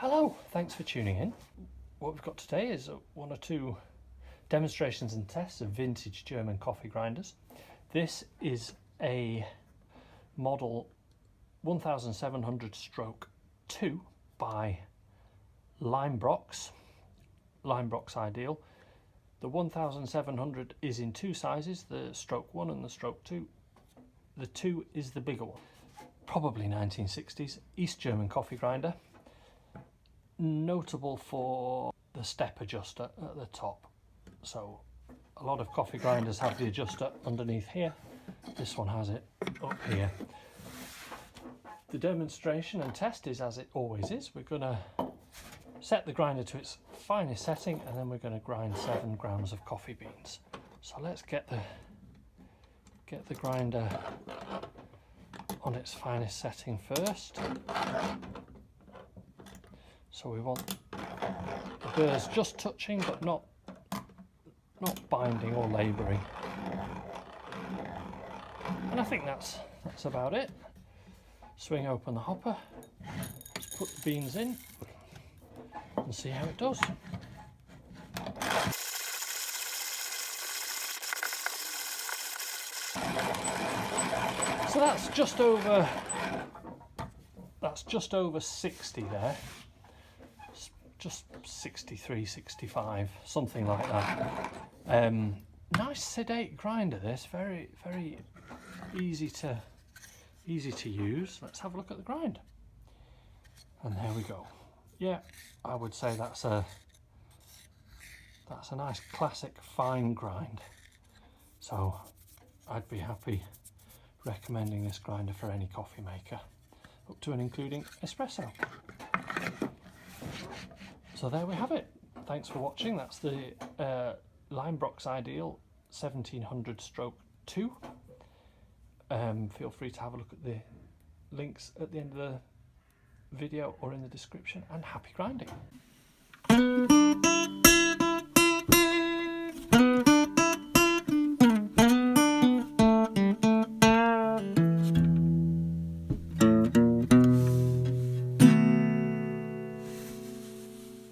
Hello, thanks for tuning in. What we've got today is one or two demonstrations and tests of vintage German coffee grinders. This is a model 1700/2 by Leinbrock's Ideal. The 1700 is in two sizes, the stroke 1 and the stroke 2. The 2 is the bigger one. Probably 1960s, East German coffee grinder. Notable for the step adjuster at the top. So a lot of coffee grinders have the adjuster underneath here. This one has it up here. The demonstration and test is as it always is. We're going to set the grinder to its finest setting and then we're going to grind 7 grams of coffee beans. So let's get the grinder on its finest setting first. So we want the burrs just touching but not binding or labouring. And I think that's about it. Swing open the hopper, just put the beans in and see how it does. So that's just over 60 there. Just 63, 65, something like that. Nice sedate grinder this, very easy to use. Let's have a look at the grind. And there we go. Yeah, I would say that's a nice classic fine grind. So I'd be happy recommending this grinder for any coffee maker, up to and including espresso. So there we have it. Thanks for watching. That's the Leinbrock's Ideal 1700/2. Feel free to have a look at the links at the end of the video or in the description, and happy grinding.